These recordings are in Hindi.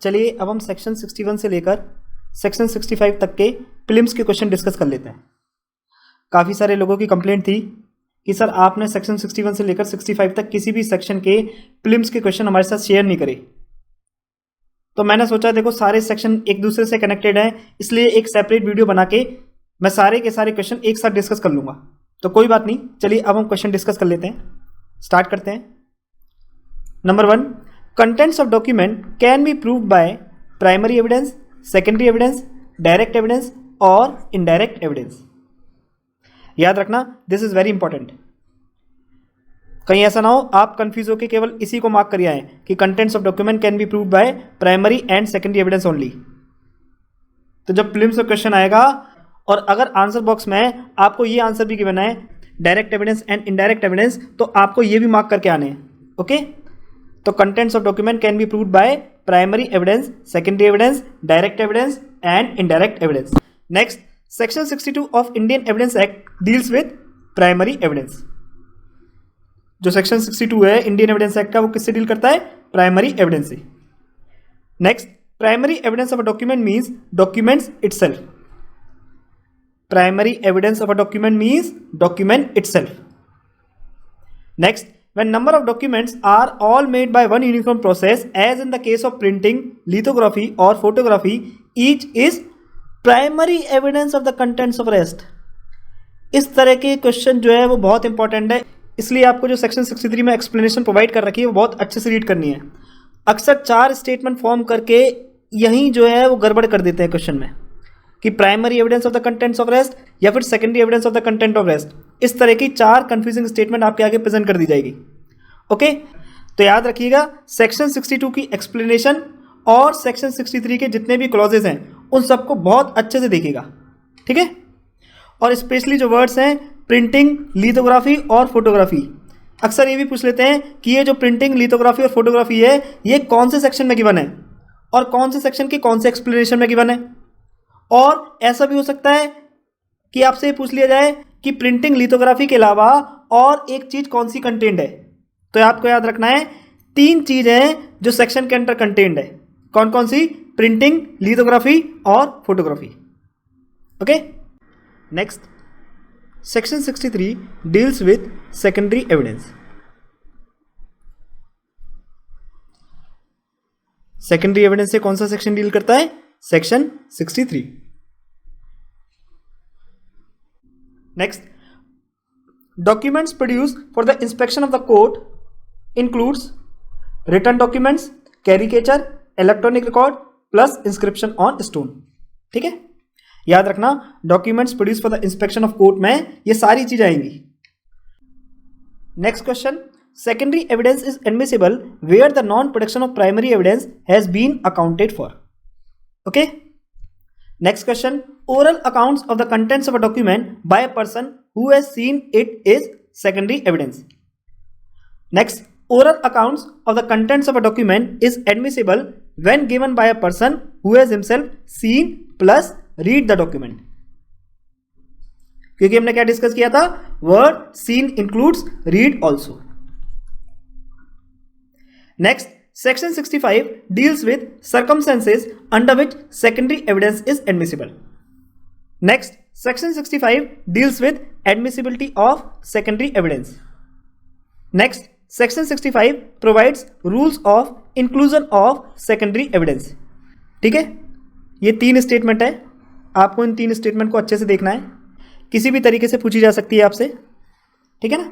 चलिए अब हम सेक्शन 61 से लेकर सेक्शन 65 तक के प्रीलिम्स के क्वेश्चन डिस्कस कर लेते हैं। काफ़ी सारे लोगों की कंप्लेंट थी कि सर आपने सेक्शन 61 से लेकर 65 तक किसी भी सेक्शन के प्रीलिम्स के क्वेश्चन हमारे साथ शेयर नहीं करे। तो मैंने सोचा देखो सारे सेक्शन एक दूसरे से कनेक्टेड हैं, इसलिए एक सेपरेट वीडियो बना के मैं सारे के सारे क्वेश्चन एक साथ डिस्कस कर लूँगा। तो कोई बात नहीं, चलिए अब हम क्वेश्चन डिस्कस कर लेते हैं। स्टार्ट करते हैं। Number 1, contents of document can be proved by primary evidence, secondary evidence, direct evidence और indirect evidence। याद रखना, दिस इज वेरी इंपॉर्टेंट। कहीं ऐसा ना हो आप कंफ्यूज होकर केवल इसी को मार्क कर आए कि contents of document can be proved by primary and secondary evidence only. तो जब प्रीलिम्स में क्वेश्चन आएगा और अगर आंसर बॉक्स में आपको ये आंसर भी गिवन है direct evidence and indirect evidence, तो आपको ये भी मार्क करके आने हैं। ओके, तो contents of document can be proved by primary evidence, secondary evidence, direct evidence and indirect evidence. Next, section 62 of Indian evidence act deals with primary evidence. जो सेक्शन 62 है इंडियन एविडेंस एक्ट का, वो किससे डील करता है? प्राइमरी एविडेंस से। Next, primary evidence of a document means documents itself. Primary evidence of a document means document itself. Next, when number of documents are all made by one uniform process, as in the case of printing, lithography or photography, each is primary evidence of the contents of rest। इस तरह के क्वेश्चन जो है वो बहुत इंपॉर्टेंट है, इसलिए आपको जो सेक्शन 63 में एक्सप्लेनेशन प्रोवाइड कर रखी है वो बहुत अच्छे से रीड करनी है। अक्सर 4 स्टेटमेंट फॉर्म करके यहीं जो है वो गड़बड़ कर देते हैं क्वेश्चन में कि primary evidence of the contents of rest या फिर secondary evidence of the content of rest. इस तरह की 4 कंफ्यूजिंग स्टेटमेंट आपके आगे प्रेजेंट कर दी जाएगी। ओके, तो याद रखिएगा सेक्शन 62 की एक्सप्लेनेशन और सेक्शन 63 के जितने भी क्लॉजेज हैं उन सबको बहुत अच्छे से देखिएगा, ठीक है। और स्पेशली जो वर्ड्स हैं प्रिंटिंग, लिथोग्राफी और फोटोग्राफी, अक्सर ये भी पूछ लेते हैं कि ये जो प्रिंटिंग, लिथोग्राफी और फोटोग्राफी है ये कौन से सेक्शन में गिवन है और कौन से सेक्शन की कौन से एक्सप्लेनेशन में गिवन है। और ऐसा भी हो सकता है कि आपसे पूछ लिया जाए कि प्रिंटिंग, लिथोग्राफी के अलावा और एक चीज कौन सी कंटेंट है। तो आपको याद रखना है 3 चीजें जो सेक्शन के अंदर कंटेंट है। कौन कौन सी? प्रिंटिंग, लिथोग्राफी और photography. Okay, next, section 63 deals with secondary evidence. Secondary evidence से कौन सा सेक्शन डील करता है? Section 63। Next, documents produce for the inspection of the court includes written documents, caricature, electronic record plus inscription on stone. ठीक है, याद रखना documents produce for the inspection of court में ये सारी चीजें आएंगी। Next question, secondary evidence is admissible where the non production of primary evidence has been accounted for. Okay, next question, oral accounts of the contents of a document by a person who has seen it is secondary evidence। Next, oral accounts of the contents of a document is admissible when given by a person who has himself seen plus read the document। क्योंकि हमने क्या डिस्कस किया था? word seen includes read also। Next, Section 65 deals with circumstances under which secondary evidence is admissible। Next, Section 65 deals with admissibility of secondary evidence। Next, Section 65 provides rules of inclusion of secondary evidence। ठीक है, ये 3 स्टेटमेंट है, आपको इन 3 स्टेटमेंट को अच्छे से देखना है, किसी भी तरीके से पूछी जा सकती है आपसे, ठीक है ना।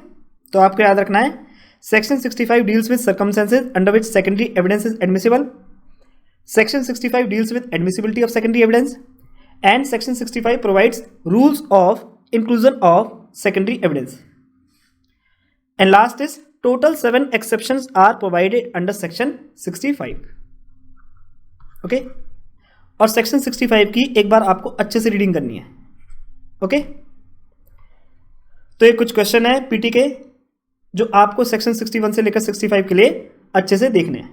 तो आपको याद रखना है Section 65 deals with circumstances under which secondary evidence is admissible। Section 65 deals with admissibility of secondary evidence, and Section 65 provides rules of inclusion of secondary evidence। And last is total 7 exceptions are provided under Section 65। Okay? और Section 65 की एक बार आपको अच्छे से रीडिंग करनी है। ओके, तो ये कुछ क्वेश्चन है पीटी के जो आपको सेक्शन 61 से लेकर 65 के लिए अच्छे से देखने हैं,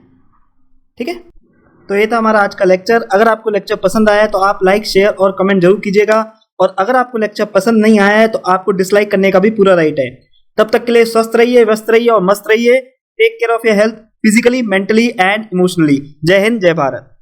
ठीक है। तो ये था हमारा आज का लेक्चर। अगर आपको लेक्चर पसंद आया है तो आप लाइक, शेयर और कमेंट जरूर कीजिएगा, और अगर आपको लेक्चर पसंद नहीं आया है तो आपको डिसलाइक करने का भी पूरा राइट है। तब तक के लिए स्वस्थ रहिए, व्यस्त रहिए और मस्त रहिए। Take care of your health physically, mentally and emotionally. जय हिंद, जय भारत।